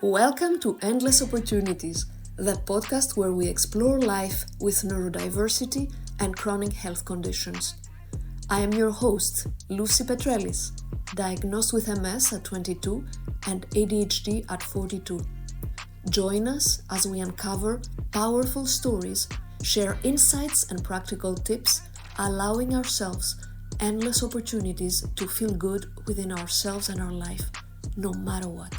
Welcome to Endless Opportunities, the podcast where we explore life with neurodiversity and chronic health conditions. I am your host, Lucy Petrellis, diagnosed with MS at 22 and ADHD at 42. Join us as we uncover powerful stories, share insights and practical tips, allowing ourselves endless opportunities to feel good within ourselves and our life, no matter what.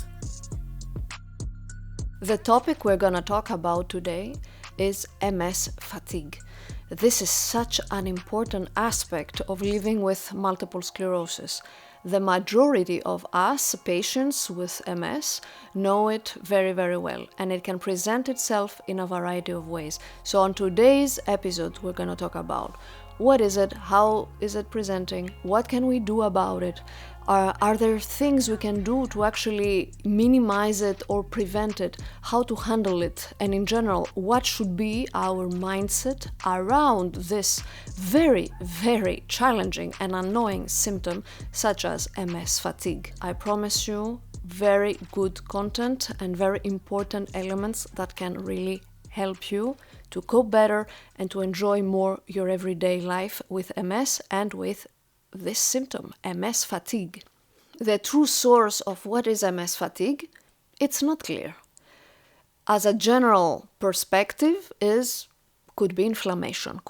The topic we're going to talk about today is MS fatigue. This is such an important aspect of living with multiple sclerosis. The majority of us patients with MS know it very, very well, and it can present itself in a variety of ways. So on today's episode, we're going to talk about what is it, how is it presenting, what can we do about it, are there things we can do to actually minimize it or prevent it, how to handle it, and in general, what should be our mindset around this very, very challenging and annoying symptom such as MS fatigue. I promise you very good content and very important elements that can really help you to cope better and to enjoy more your everyday life with MS and with this symptom, MS fatigue. The true source of what is MS fatigue, it's not clear. As a general perspective could be inflammation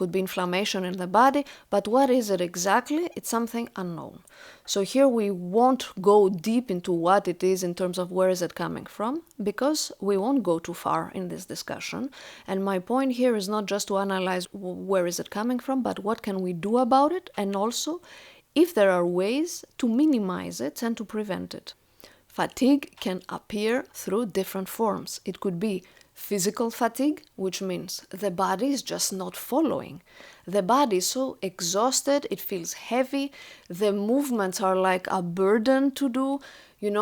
in the body, but what is it exactly? It's something unknown. So here we won't go deep into what it is in terms of where is it coming from, because we won't go too far in this discussion. And my point here is not just to analyze where is it coming from, but what can we do about it, and also if there are ways to minimize it and to prevent it. Fatigue can appear through different forms. It could be physical fatigue, which means the body is just not following. The body is so exhausted, it feels heavy, the movements are like a burden to do,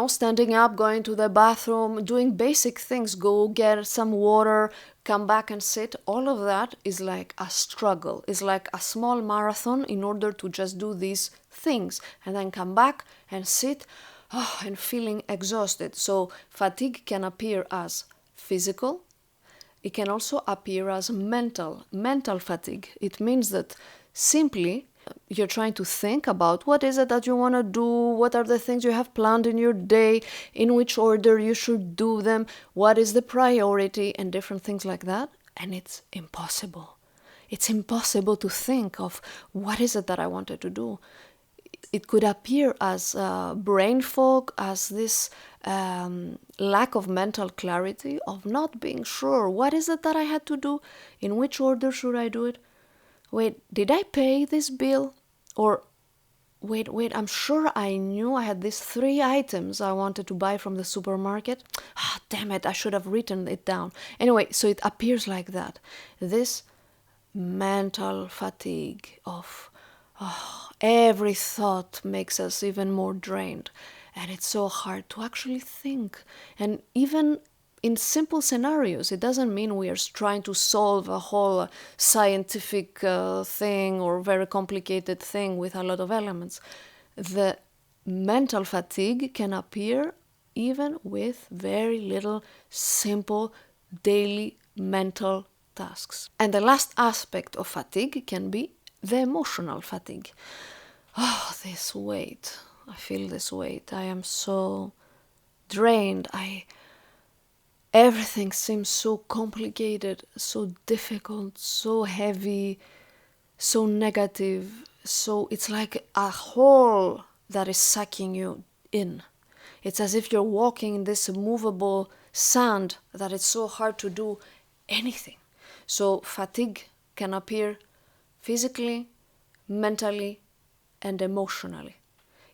standing up, going to the bathroom, doing basic things, go get some water, come back and sit. All of that is like a struggle, is like a small marathon in order to just do these things and then come back and sit and feeling exhausted. So fatigue can appear as physical. It can also appear as mental fatigue. It means that simply you're trying to think about what is it that you want to do, what are the things you have planned in your day, in which order you should do them, what is the priority, and different things like that. And it's impossible. It's impossible to think of what is it that I wanted to do. It could appear as brain fog, as this lack of mental clarity, of not being sure what is it that I had to do, in which order should I do it. Wait, did I pay this bill? Or wait, I'm sure I knew I had these 3 items I wanted to buy from the supermarket. Damn it, I should have written it down. Anyway, so it appears like that. This mental fatigue of every thought makes us even more drained. And it's so hard to actually think. And even in simple scenarios, it doesn't mean we are trying to solve a whole scientific thing or very complicated thing with a lot of elements. The mental fatigue can appear even with very little simple daily mental tasks. And the last aspect of fatigue can be the emotional fatigue. This weight. I feel this weight. I am so drained. Everything seems so complicated, so difficult, so heavy, so negative. So it's like a hole that is sucking you in. It's as if you're walking in this immovable sand that it's so hard to do anything. So fatigue can appear physically, mentally, and emotionally.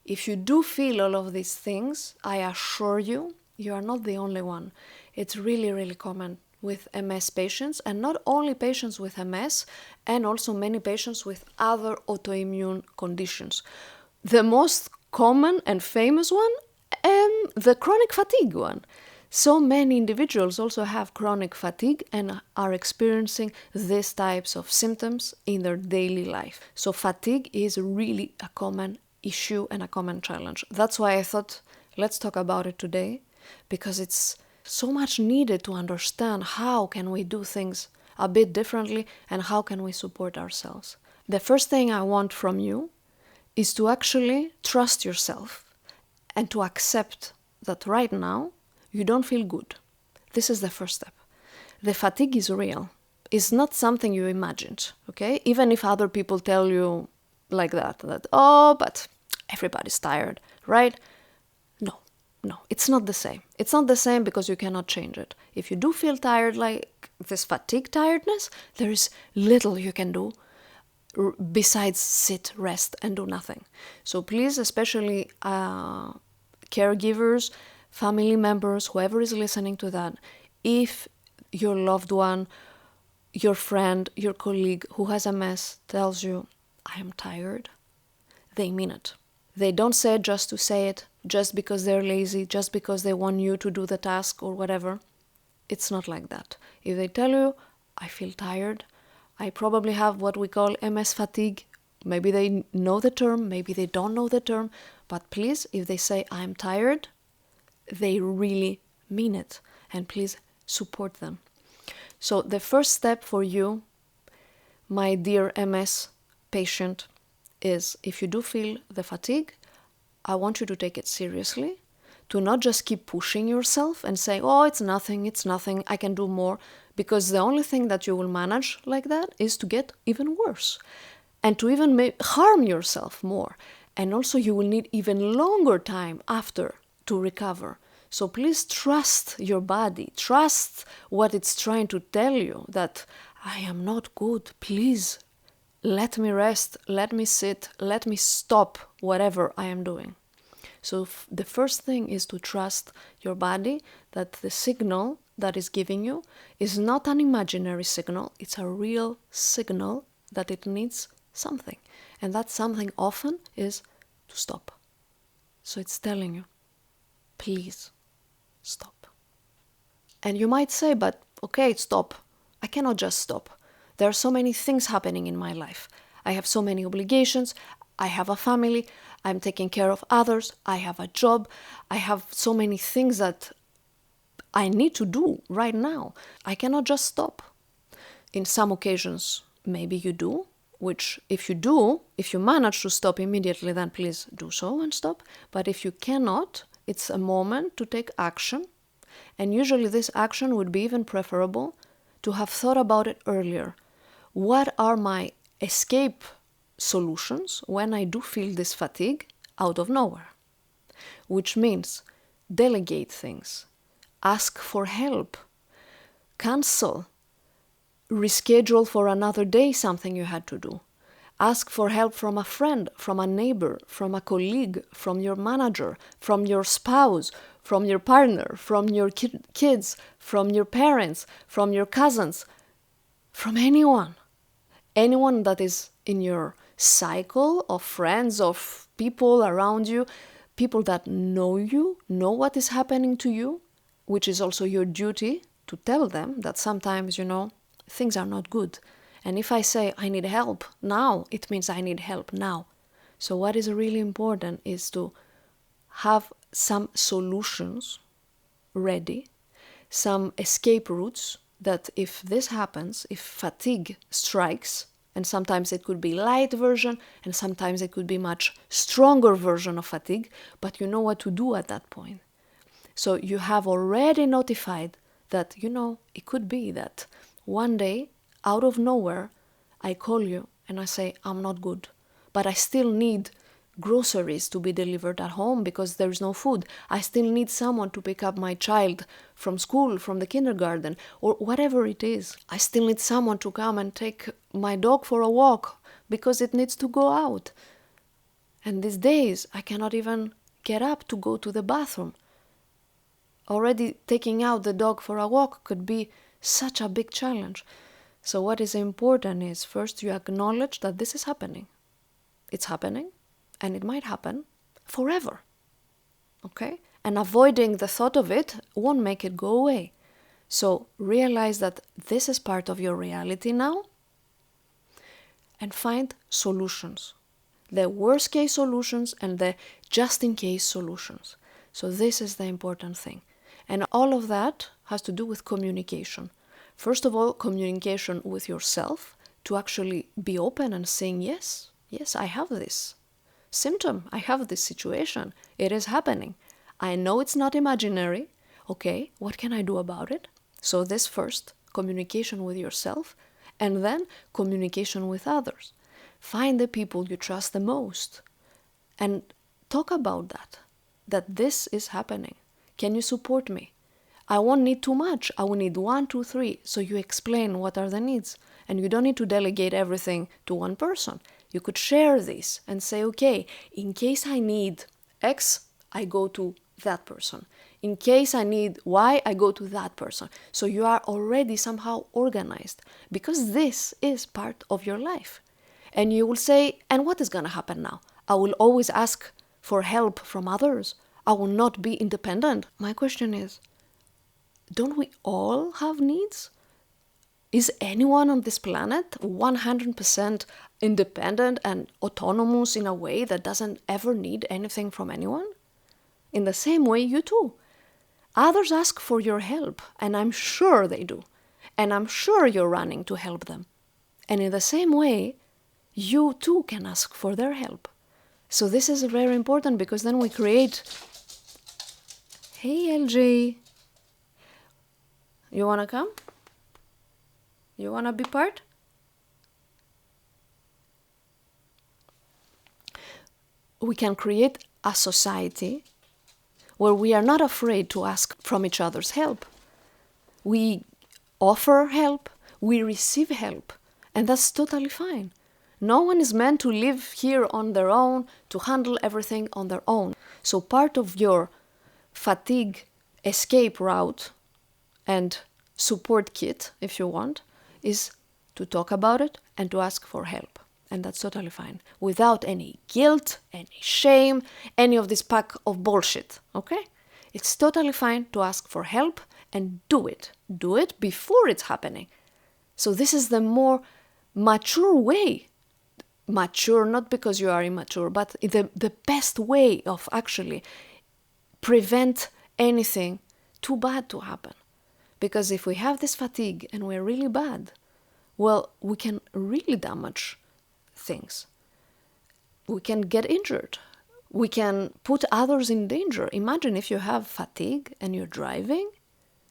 If you do feel all of these things, I assure you, you are not the only one. It's really, really common with MS patients, and not only patients with MS, and also many patients with other autoimmune conditions. The most common and famous one, the chronic fatigue one. So many individuals also have chronic fatigue and are experiencing these types of symptoms in their daily life. So fatigue is really a common issue and a common challenge. That's why I thought, let's talk about it today, because it's so much needed to understand how can we do things a bit differently and how can we support ourselves. The first thing I want from you is to actually trust yourself and to accept that right now you don't feel good. This is the first step. The fatigue is real. It's not something you imagined, okay? Even if other people tell you like that, oh, but everybody's tired, right? No, it's not the same. It's not the same because you cannot change it. If you do feel tired, like this fatigue tiredness, there is little you can do besides sit, rest, and do nothing. So please, especially caregivers, family members, whoever is listening to that, if your loved one, your friend, your colleague who has MS tells you, I am tired, they mean it. They don't say it just to say it, just because they're lazy, just because they want you to do the task or whatever. It's not like that. If they tell you, I feel tired, I probably have what we call MS fatigue. Maybe they know the term, maybe they don't know the term, but please, if they say I'm tired, they really mean it. And please support them. So the first step for you, my dear MS patient, is if you do feel the fatigue, I want you to take it seriously, to not just keep pushing yourself and say, oh, it's nothing, I can do more, because the only thing that you will manage like that is to get even worse and to even harm yourself more. And also you will need even longer time after to recover. So please trust your body, trust what it's trying to tell you, that I am not good, please let me rest, let me sit, let me stop whatever I am doing. So the first thing is to trust your body, that the signal that is giving you is not an imaginary signal, it's a real signal that it needs something. And that something often is to stop. So it's telling you, please stop. And you might say, but okay, stop. I cannot just stop. There are so many things happening in my life. I have so many obligations. I have a family. I'm taking care of others. I have a job. I have so many things that I need to do right now. I cannot just stop. In some occasions, maybe you do, which if you manage to stop immediately, then please do so and stop. But if you cannot, it's a moment to take action. And usually this action would be even preferable to have thought about it earlier. What are my escape solutions when I do feel this fatigue out of nowhere? Which means delegate things, ask for help, cancel, reschedule for another day something you had to do. Ask for help from a friend, from a neighbor, from a colleague, from your manager, from your spouse, from your partner, from your kids, from your parents, from your cousins, from anyone. Anyone that is in your cycle of friends, of people around you, people that know you, know what is happening to you, which is also your duty to tell them that sometimes, things are not good. And if I say I need help now, it means I need help now. So what is really important is to have some solutions ready, some escape routes that if this happens, if fatigue strikes, and sometimes it could be light version and sometimes it could be much stronger version of fatigue, but you know what to do at that point. So you have already notified that, it could be that one day, out of nowhere, I call you and I say, I'm not good, but I still need groceries to be delivered at home because there is no food. I still need someone to pick up my child from school, from the kindergarten, or whatever it is. I still need someone to come and take my dog for a walk because it needs to go out. And these days, I cannot even get up to go to the bathroom. Already taking out the dog for a walk could be such a big challenge. So what is important is first you acknowledge that this is happening. It's happening. And it might happen forever, okay? And avoiding the thought of it won't make it go away. So realize that this is part of your reality now and find solutions. The worst case solutions and the just in case solutions. So this is the important thing. And all of that has to do with communication. First of all, communication with yourself to actually be open and saying, yes, I have this symptom, I have this situation, it is happening. I know it's not imaginary. Okay, what can I do about it? So this first, communication with yourself, and then communication with others. Find the people you trust the most and talk about that this is happening. Can you support me? I won't need too much. I will need 1, 2, 3. So you explain what are the needs. And you don't need to delegate everything to one person. You could share this and say, okay, in case I need X, I go to that person. In case I need Y, I go to that person. So you are already somehow organized because this is part of your life. And you will say, and what is going to happen now? I will always ask for help from others. I will not be independent. My question is, don't we all have needs? Is anyone on this planet 100% independent and autonomous in a way that doesn't ever need anything from anyone? In the same way, you too. Others ask for your help, and I'm sure they do. And I'm sure you're running to help them. And in the same way, you too can ask for their help. So this is very important because then we create... Hey, LJ. You want to come? You want to be part? We can create a society where we are not afraid to ask from each other's help. We offer help, we receive help, and that's totally fine. No one is meant to live here on their own, to handle everything on their own. So part of your fatigue escape route and support kit, if you want, is to talk about it and to ask for help. And that's totally fine. Without any guilt, any shame, any of this pack of bullshit, okay? It's totally fine to ask for help and do it. Do it before it's happening. So this is the more mature way. Mature, not because you are immature, but the best way of actually prevent anything too bad to happen. Because if we have this fatigue and we're really bad, well, we can really damage things. We can get injured. We can put others in danger. Imagine if you have fatigue and you're driving.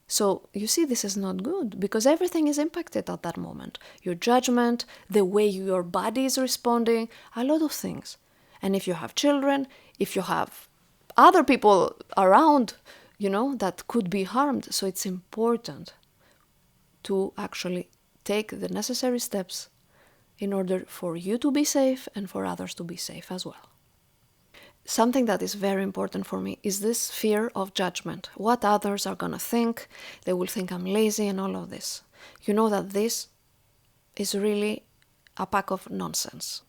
So you see, this is not good because everything is impacted at that moment. Your judgment, the way your body is responding, a lot of things. And if you have children, if you have other people around, that could be harmed. So it's important to actually take the necessary steps in order for you to be safe and for others to be safe as well. Something that is very important for me is this fear of judgment. What others are going to think. They will think I'm lazy and all of this. You know that this is really a pack of nonsense.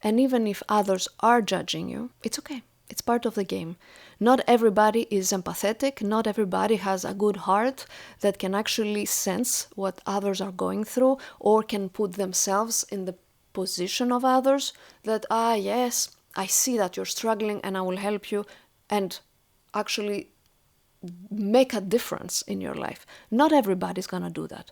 And even if others are judging you, it's okay. It's part of the game. Not everybody is empathetic. Not everybody has a good heart that can actually sense what others are going through or can put themselves in the position of others that, yes, I see that you're struggling and I will help you and actually make a difference in your life. Not everybody's going to do that.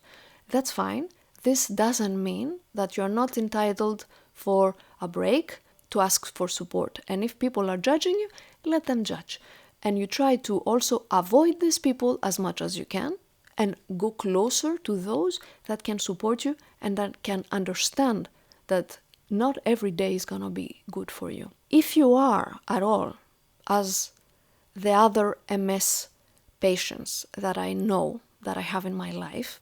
That's fine. This doesn't mean that you're not entitled for a break, to ask for support. And if people are judging you, let them judge. And you try to also avoid these people as much as you can and go closer to those that can support you and that can understand that not every day is going to be good for you. If you are at all, as the other MS patients that I know that I have in my life,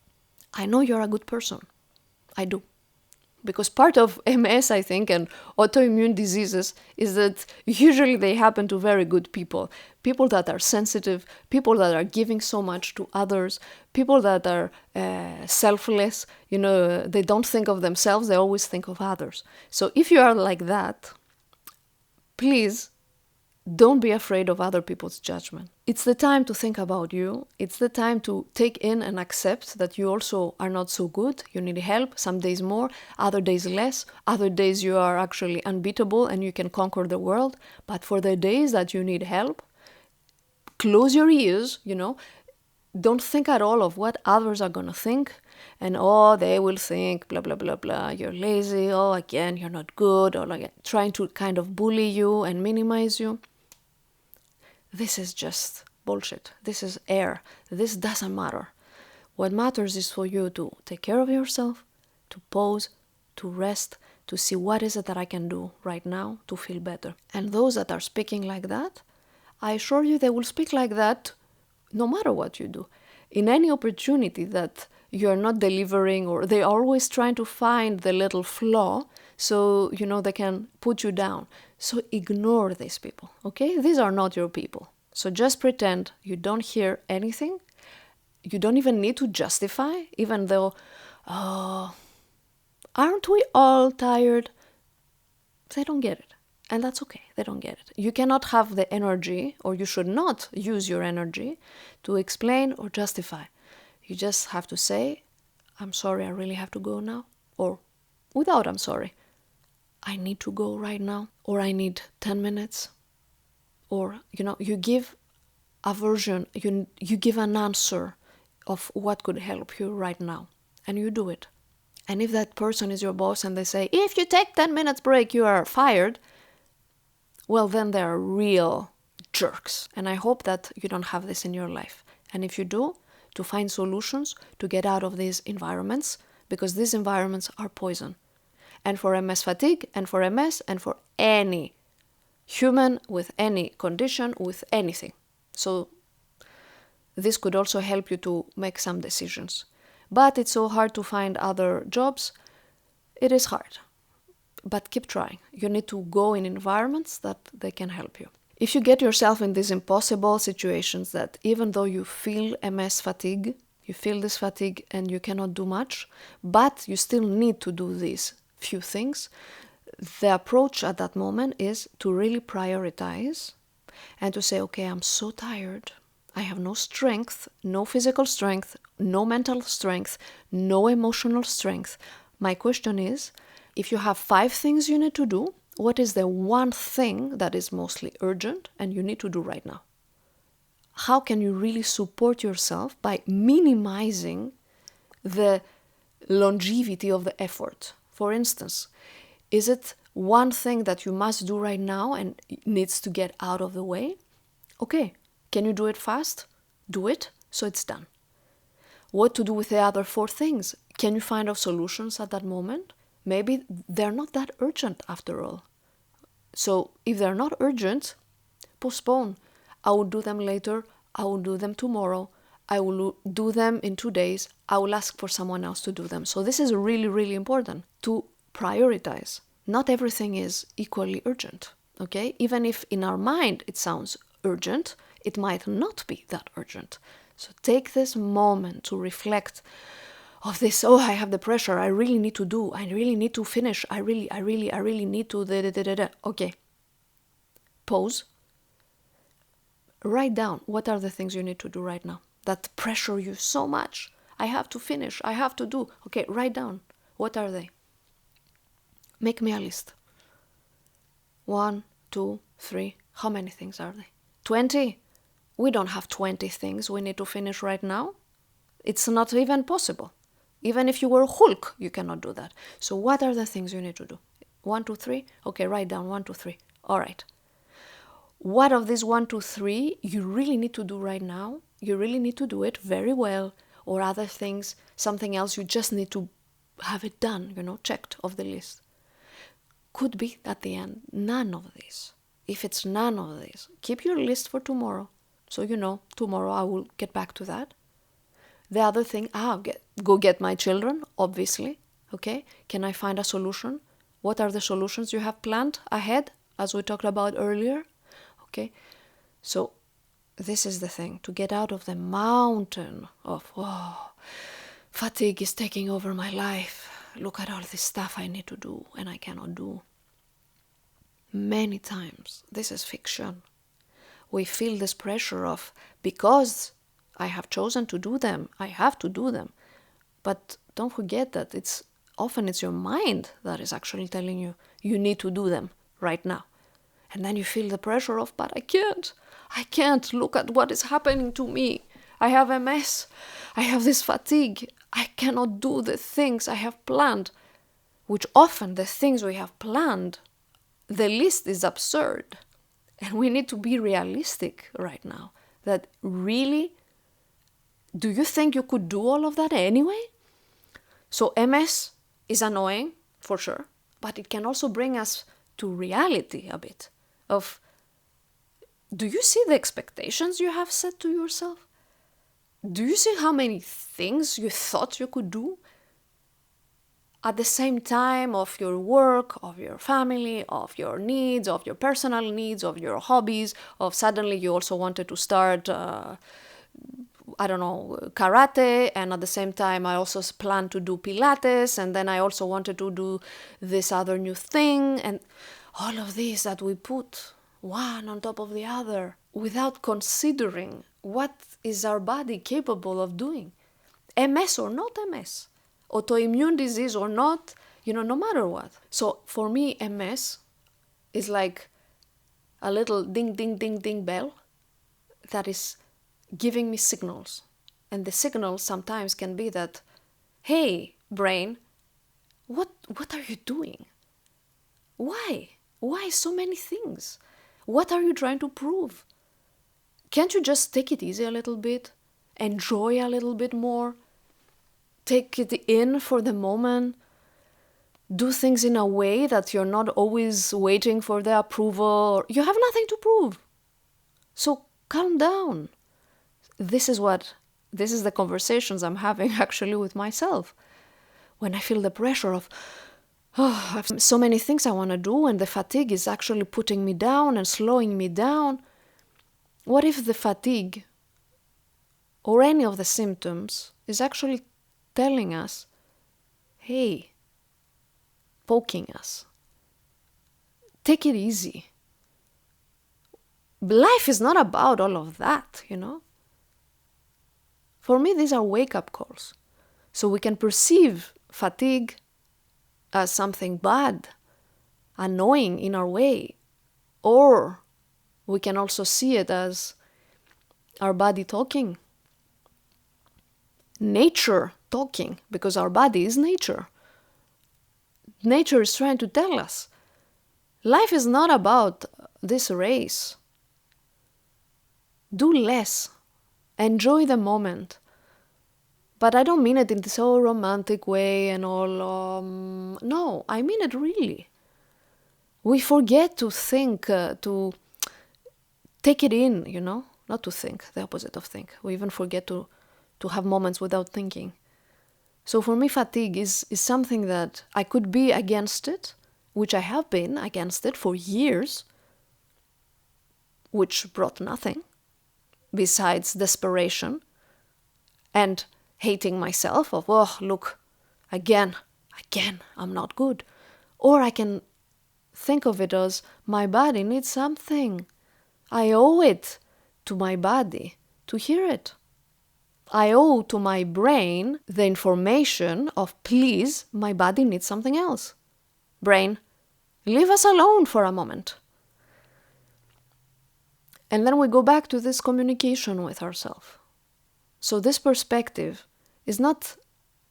I know you're a good person. I do. Because part of MS, I think, and autoimmune diseases is that usually they happen to very good people. People that are sensitive, people that are giving so much to others, people that are selfless, they don't think of themselves, they always think of others. So if you are like that, please don't be afraid of other people's judgment. It's the time to think about you. It's the time to take in and accept that you also are not so good. You need help, some days more, other days less. Other days you are actually unbeatable and you can conquer the world. But for the days that you need help, close your ears, Don't think at all of what others are going to think. And, oh, they will think, blah, blah, blah, blah, you're lazy, oh, again, you're not good, or like trying to kind of bully you and minimize you. This is just bullshit. This is air. This doesn't matter. What matters is for you to take care of yourself, to pause, to rest, to see what is it that I can do right now to feel better. And those that are speaking like that, I assure you they will speak like that no matter what you do. In any opportunity that you're not delivering, or they're always trying to find the little flaw so, they can put you down. So ignore these people, okay? These are not your people. So just pretend you don't hear anything. You don't even need to justify, even though, oh, aren't we all tired? They don't get it. And that's okay. They don't get it. You cannot have the energy, or you should not use your energy to explain or justify. You just have to say, I'm sorry, I really have to go now. Or without I'm sorry, I need to go right now. Or I need 10 minutes. Or, you give a version, you give an answer of what could help you right now. And you do it. And if that person is your boss and they say, if you take 10 minutes break, you are fired, well, then they're real jerks. And I hope that you don't have this in your life. And if you do, to find solutions to get out of these environments, because these environments are poison. And for MS fatigue, and for MS, and for any human with any condition, with anything. So this could also help you to make some decisions. But it's so hard to find other jobs. It is hard. But keep trying. You need to go in environments that they can help you. If you get yourself in these impossible situations that even though you feel MS fatigue, you feel this fatigue and you cannot do much, but you still need to do these few things, the approach at that moment is to really prioritize and to say, okay, I'm so tired. I have no strength, no physical strength, no mental strength, no emotional strength. My question is, if you have 5 things you need to do, what is the one thing that is mostly urgent and you need to do right now? How can you really support yourself by minimizing the longevity of the effort? For instance, is it one thing that you must do right now and needs to get out of the way? Okay, can you do it fast? Do it, so it's done. What to do with the other 4 things? Can you find out solutions at that moment? Maybe they're not that urgent after all. So if they're not urgent, postpone. I will do them later. I will do them tomorrow. I will do them in 2 days. I will ask for someone else to do them. So this is really, really important to prioritize. Not everything is equally urgent, okay? Even if in our mind it sounds urgent, it might not be that urgent. So take this moment to reflect of this, oh, I have the pressure, I really need to do, I really need to finish, I really need to, okay. Pause. Write down what are the things you need to do right now that pressure you so much. I have to finish, I have to do. Okay, write down. What are they? Make me a list. 1, 2, 3. How many things are they? 20? We don't have 20 things we need to finish right now. It's not even possible. Even if you were Hulk, you cannot do that. So what are the things you need to do? 1, 2, 3? Okay, write down 1, 2, 3. All right. What of these 1, 2, 3 you really need to do right now? You really need to do it very well. Or other things, something else, you just need to have it done, checked off the list. Could be at the end, none of these. If it's none of these, keep your list for tomorrow. So tomorrow I will get back to that. The other thing, go get my children, obviously. Okay, can I find a solution? What are the solutions you have planned ahead, as we talked about earlier? Okay, so this is the thing, to get out of the mountain of, fatigue is taking over my life. Look at all this stuff I need to do and I cannot do. Many times, this is fiction. We feel this pressure of, because I have chosen to do them, I have to do them. But don't forget that often it's your mind that is actually telling you, you need to do them right now. And then you feel the pressure of, but I can't. Look at what is happening to me. I have MS. I have this fatigue. I cannot do the things I have planned. Which often the things we have planned, the list is absurd. And we need to be realistic right now. That really, do you think you could do all of that anyway? So MS is annoying, for sure, but it can also bring us to reality a bit of, do you see the expectations you have set to yourself? Do you see how many things you thought you could do at the same time of your work, of your family, of your needs, of your personal needs, of your hobbies, of suddenly you also wanted to start karate, and at the same time I also plan to do Pilates, and then I also wanted to do this other new thing, and all of these that we put one on top of the other without considering what is our body capable of doing. MS or not MS, autoimmune disease or not, no matter what. So for me, MS is like a little ding, ding, ding, ding bell that is giving me signals. And the signals sometimes can be that, hey, brain, what are you doing? Why? Why so many things? What are you trying to prove? Can't you just take it easy a little bit? Enjoy a little bit more? Take it in for the moment? Do things in a way that you're not always waiting for the approval. You have nothing to prove. So calm down. This is the conversations I'm having actually with myself. When I feel the pressure of, I have so many things I want to do, and the fatigue is actually putting me down and slowing me down. What if the fatigue or any of the symptoms is actually telling us, hey, poking us, take it easy. Life is not about all of that, For me, these are wake-up calls. So we can perceive fatigue as something bad, annoying in our way, or we can also see it as our body talking, nature talking, because our body is nature. Nature is trying to tell us, life is not about this race. Do less. Enjoy the moment. But I don't mean it in this whole romantic way and all. No, I mean it really. We forget to think, to take it in, Not to think, the opposite of think. We even forget to have moments without thinking. So for me, fatigue is something that I could be against it, which I have been against it for years, which brought nothing besides desperation and hating myself of, oh, look, again, I'm not good. Or I can think of it as my body needs something. I owe it to my body to hear it. I owe to my brain the information of, please, my body needs something else. Brain, leave us alone for a moment. And then we go back to this communication with ourselves. So this perspective is not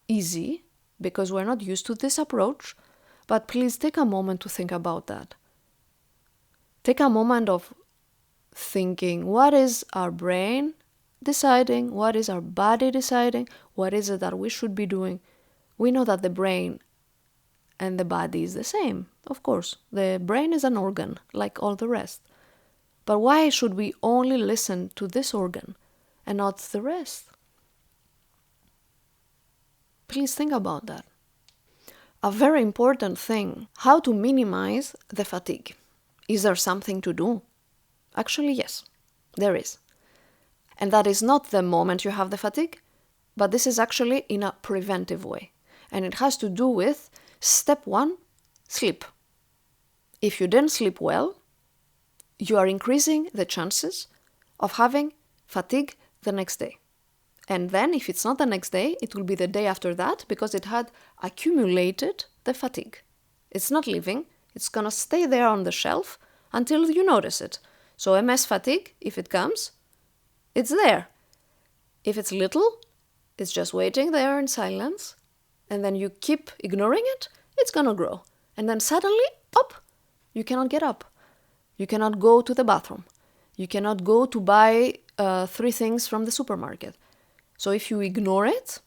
easy because we're not used to this approach, but please take a moment to think about that. Take a moment of thinking, what is our brain deciding? What is our body deciding? What is it that we should be doing? We know that the brain and the body is the same, of course. The brain is an organ, like all the rest. But why should we only listen to this organ and not the rest? Please think about that. A very important thing, how to minimize the fatigue. Is there something to do? Actually, yes, there is. And that is not the moment you have the fatigue, but this is actually in a preventive way. And it has to do with step 1, sleep. If you didn't sleep well, you are increasing the chances of having fatigue the next day. And then if it's not the next day, it will be the day after that because it had accumulated the fatigue. It's not leaving. It's going to stay there on the shelf until you notice it. So MS fatigue, if it comes, it's there. If it's little, it's just waiting there in silence, and then you keep ignoring it, it's gonna grow. And then suddenly, up, you cannot get up. You cannot go to the bathroom. You cannot go to buy 3 things from the supermarket. So if you ignore it,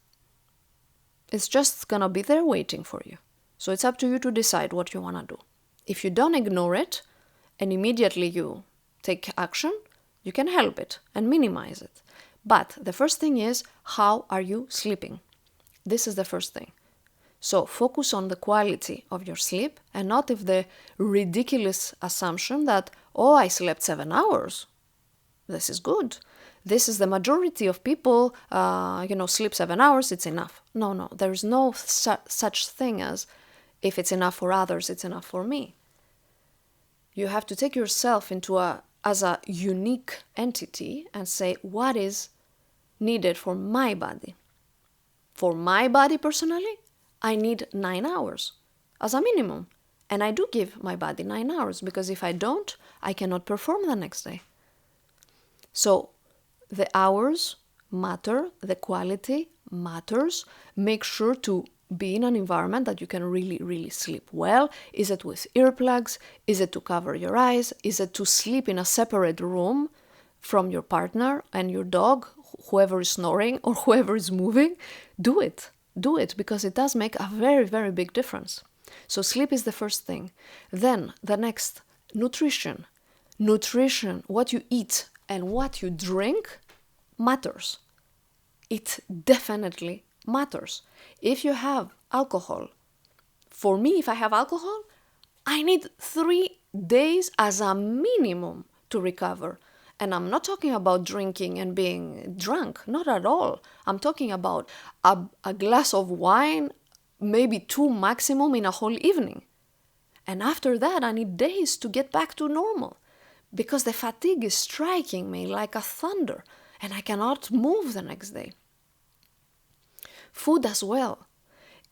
it's just gonna be there waiting for you. So it's up to you to decide what you wanna do. If you don't ignore it, and immediately you take action, you can help it and minimize it. But the first thing is, how are you sleeping? This is the first thing. So focus on the quality of your sleep and not if the ridiculous assumption that, oh, I slept 7 hours. This is good. This is the majority of people, sleep 7 hours, it's enough. No, there is no such thing as if it's enough for others, it's enough for me. You have to take yourself as a unique entity and say, what is needed for my body? For my body personally, I need 9 hours as a minimum. And I do give my body 9 hours because if I don't, I cannot perform the next day. So the hours matter, the quality matters. Make sure to be in an environment that you can really, really sleep well. Is it with earplugs? Is it to cover your eyes? Is it to sleep in a separate room from your partner and your dog, whoever is snoring or whoever is moving? Do it because it does make a very, very big difference. So sleep is the first thing. Then the next, nutrition. Nutrition, what you eat and what you drink matters. It definitely matters. If you have alcohol, for me, if I have alcohol, I need 3 days as a minimum to recover. And I'm not talking about drinking and being drunk, not at all. I'm talking about a glass of wine, maybe 2 maximum in a whole evening. And after that, I need days to get back to normal because the fatigue is striking me like a thunder and I cannot move the next day. Food as well.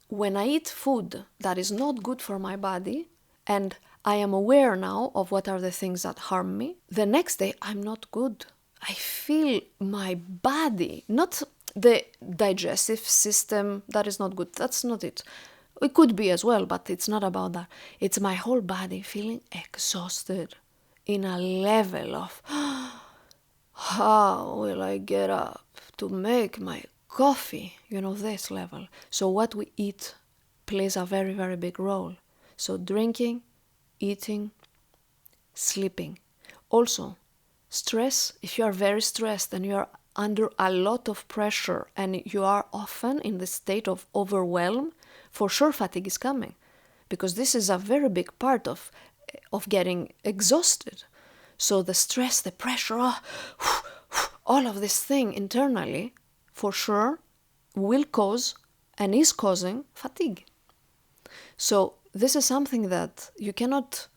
When I eat food that is not good for my body and I am aware now of what are the things that harm me, the next day I'm not good. I feel my body, not the digestive system that is not good. That's not it. It could be as well, but it's not about that. It's my whole body feeling exhausted in a level of how will I get up to make my coffee, this level. So what we eat plays a very, very big role. So drinking, eating, sleeping. Also, stress, if you are very stressed and you are under a lot of pressure and you are often in the state of overwhelm, for sure fatigue is coming. Because this is a very big part of getting exhausted. So the stress, the pressure, all of this thing internally, for sure, will cause and is causing fatigue. So this is something that you cannot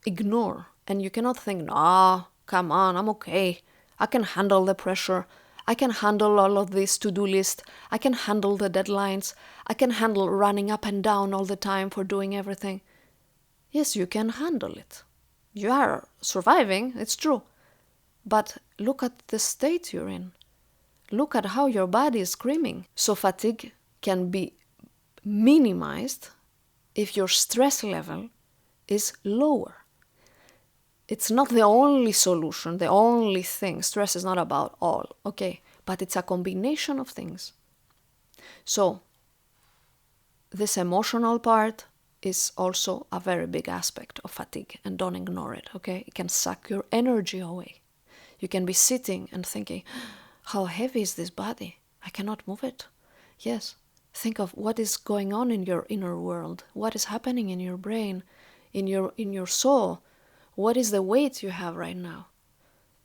ignore and you cannot think, no, come on, I'm okay. I can handle the pressure. I can handle all of this to-do list. I can handle the deadlines. I can handle running up and down all the time for doing everything. Yes, you can handle it. You are surviving, it's true. But look at the state you're in. Look at how your body is screaming. So fatigue can be minimized if your stress level is lower. It's not the only solution, the only thing. Stress is not about all, okay? But it's a combination of things. So this emotional part is also a very big aspect of fatigue, and don't ignore it, okay? It can suck your energy away. You can be sitting and thinking, how heavy is this body? I cannot move it. Yes, think of what is going on in your inner world. What is happening in your brain, in your soul? What is the weight you have right now?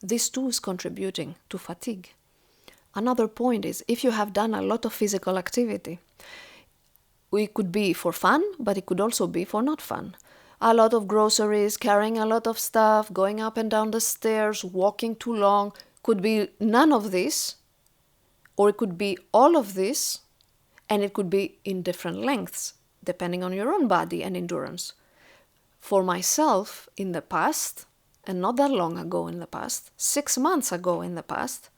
This too is contributing to fatigue. Another point is if you have done a lot of physical activity, it could be for fun, but it could also be for not fun. A lot of groceries, carrying a lot of stuff, going up and down the stairs, walking too long. Could be none of this, or it could be all of this, and it could be in different lengths, depending on your own body and endurance. For myself, in the past, and not that long ago in the past, 6 months ago in the past,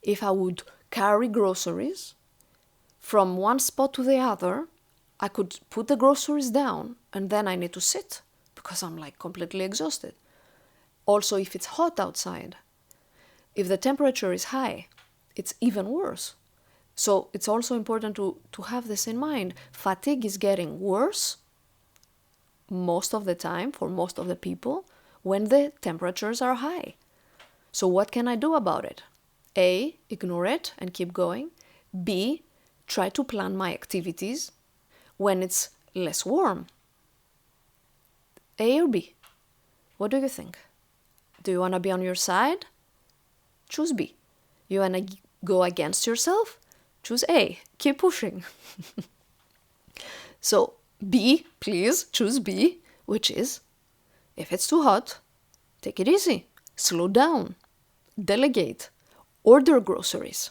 if I would carry groceries from one spot to the other. I could put the groceries down and then I need to sit because I'm like completely exhausted. Also, if it's hot outside, if the temperature is high, it's even worse. So it's also important to have this in mind. Fatigue is getting worse most of the time for most of the people when the temperatures are high. So what can I do about it? A, ignore it and keep going. B, try to plan my activities when it's less warm. A or B? What do you think? Do you want to be on your side? Choose B. You want to go against yourself? Choose A. Keep pushing. So B, please choose B, which is, if it's too hot, take it easy, slow down, delegate, order groceries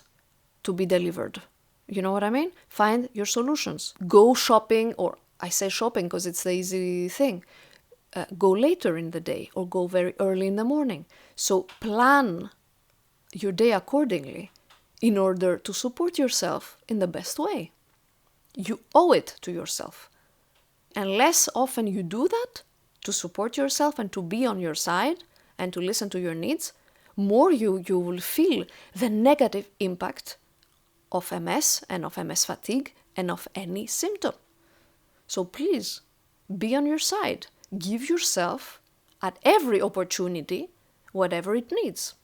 to be delivered. You know what I mean? Find your solutions. Go shopping, or I say shopping because it's the easy thing. Go later in the day or go very early in the morning. So plan your day accordingly in order to support yourself in the best way. You owe it to yourself. And less often you do that to support yourself and to be on your side and to listen to your needs, more you will feel the negative impact of MS and of MS fatigue and of any symptom. So please, be on your side. Give yourself, at every opportunity, whatever it needs.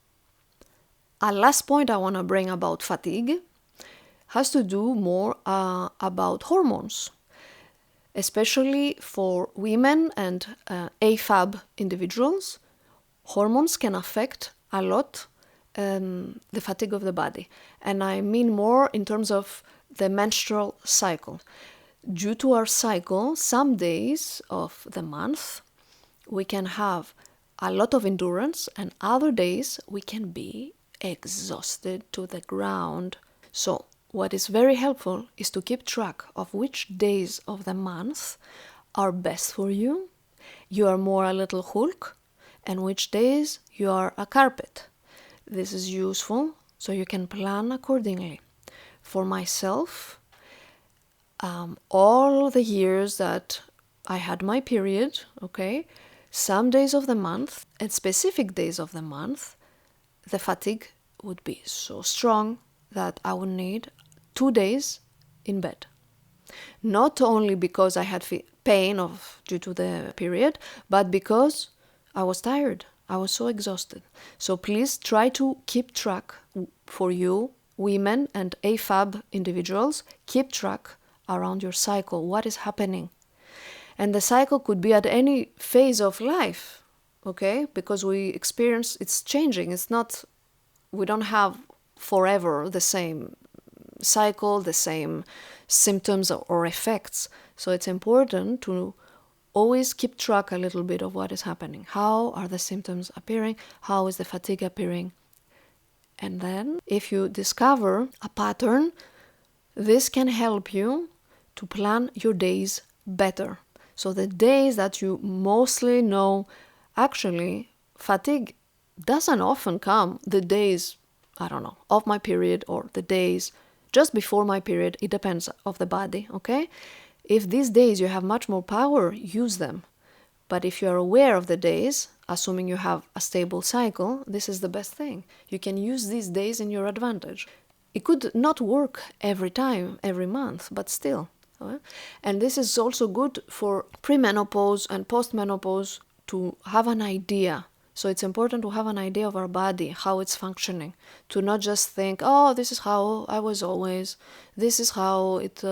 A last point I want to bring about fatigue has to do more about hormones, especially for women and AFAB individuals. Hormones can affect a lot the fatigue of the body. And I mean more in terms of the menstrual cycle. Due to our cycle, some days of the month, we can have a lot of endurance, and other days we can be exhausted to the ground. So what is very helpful is to keep track of which days of the month are best for you. You are more a little Hulk, and which days you are a carpet. This is useful so you can plan accordingly. For myself, all the years that I had my period, some days of the month and specific days of the month, the fatigue would be so strong that I would need 2 days in bed. Not only because I had pain due to the period, but because I was tired. I was so exhausted. So please try to keep track for you, women and AFAB individuals, keep track around your cycle, what is happening. And the cycle could be at any phase of life, because we experience, it's changing. It's not, we don't have forever the same cycle, the same symptoms or effects. So it's important to always keep track a little bit of what is happening. How are the symptoms appearing? How is the fatigue appearing? And then if you discover a pattern, this can help you to plan your days better. So the days that you mostly know, actually, fatigue doesn't often come the days, of my period or the days just before my period. It depends of the body, If these days you have much more power, use them. But if you are aware of the days, assuming you have a stable cycle, this is the best thing. You can use these days in your advantage. It could not work every time, every month, but still. And this is also good for premenopause and postmenopause to have an idea. So it's important to have an idea of our body, how it's functioning, to not just think, this is how I was always, this is how it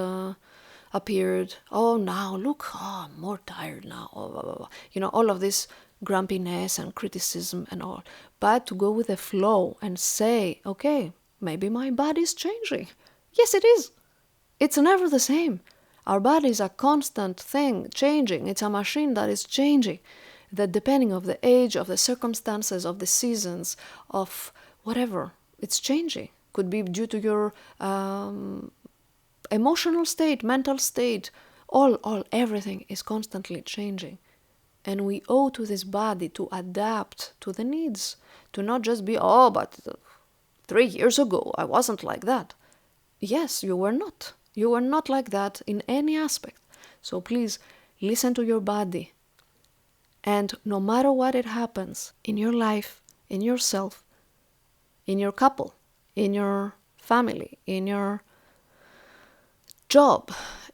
appeared, now look, I'm more tired now, blah, blah, blah. All of this grumpiness and criticism and all. But to go with the flow and say, maybe my body is changing. Yes, it is. It's never the same. Our body is a constant thing, changing. It's a machine that is changing. That depending of the age, of the circumstances, of the seasons, of whatever, it's changing. Could be due to your emotional state, mental state. Everything is constantly changing. And we owe to this body to adapt to the needs, to not just be, but 3 years ago, I wasn't like that. Yes, you were not. You were not like that in any aspect. So please, listen to your body. And no matter what it happens in your life, in yourself, in your couple, in your family, in your job,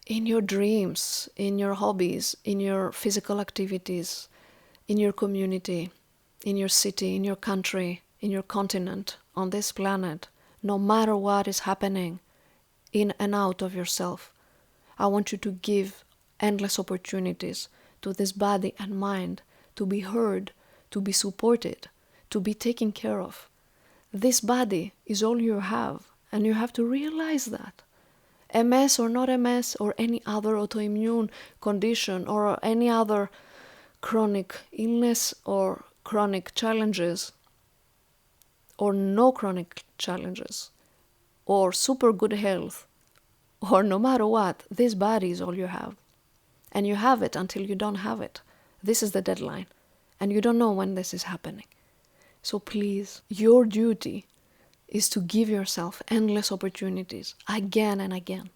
in your dreams, in your hobbies, in your physical activities, in your community, in your city, in your country, in your continent, on this planet, no matter what is happening in and out of yourself, I want you to give endless opportunities to this body and mind to be heard, to be supported, to be taken care of. This body is all you have, and you have to realize that. MS or not MS or any other autoimmune condition or any other chronic illness or chronic challenges or no chronic challenges or super good health or no matter what, this body is all you have. And you have it until you don't have it. This is the deadline. And you don't know when this is happening. So please, your duty is to give yourself endless opportunities again and again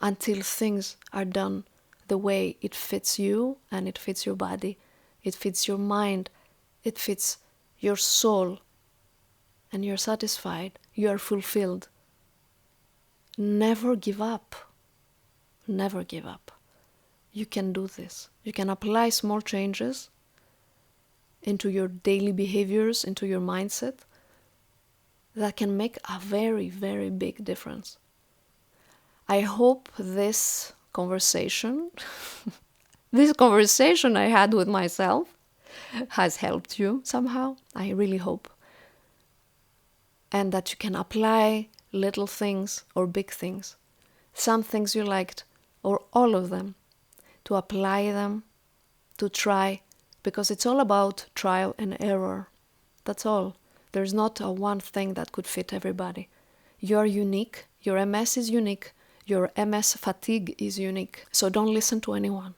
until things are done the way it fits you and it fits your body, it fits your mind, it fits your soul, and you're satisfied, you are fulfilled. Never give up. Never give up. You can do this. You can apply small changes into your daily behaviors, into your mindset, that can make a very, very big difference. I hope this conversation I had with myself has helped you somehow. I really hope. And that you can apply little things or big things, some things you liked or all of them, to apply them, to try, because it's all about trial and error. That's all. There's not a one thing that could fit everybody. You're unique. Your MS is unique. Your MS fatigue is unique. So don't listen to anyone.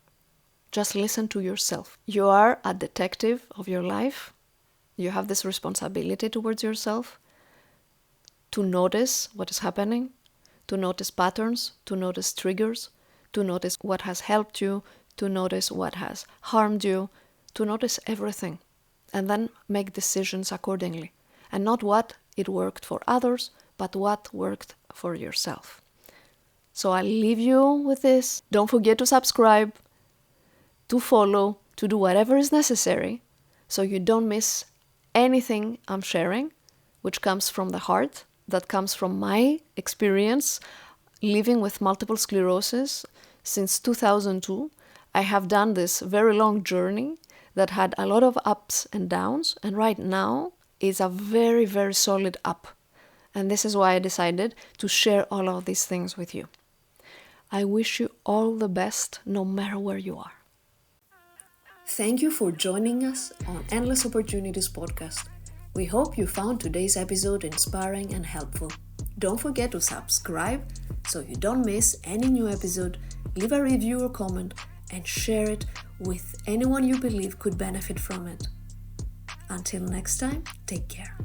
Just listen to yourself. You are a detective of your life. You have this responsibility towards yourself to notice what is happening, to notice patterns, to notice triggers, to notice what has helped you, to notice what has harmed you, to notice everything, and then make decisions accordingly. And not what it worked for others, but what worked for yourself. So I'll leave you with this. Don't forget to subscribe, to follow, to do whatever is necessary so you don't miss anything I'm sharing, which comes from the heart, that comes from my experience living with multiple sclerosis since 2002. I have done this very long journey that had a lot of ups and downs, and right now is a very, very solid up. And this is why I decided to share all of these things with you. I wish you all the best, no matter where you are. Thank you for joining us on Endless Opportunities podcast. We hope you found today's episode inspiring and helpful. Don't forget to subscribe so you don't miss any new episode, leave a review or comment, and share it with anyone you believe could benefit from it. Until next time, take care.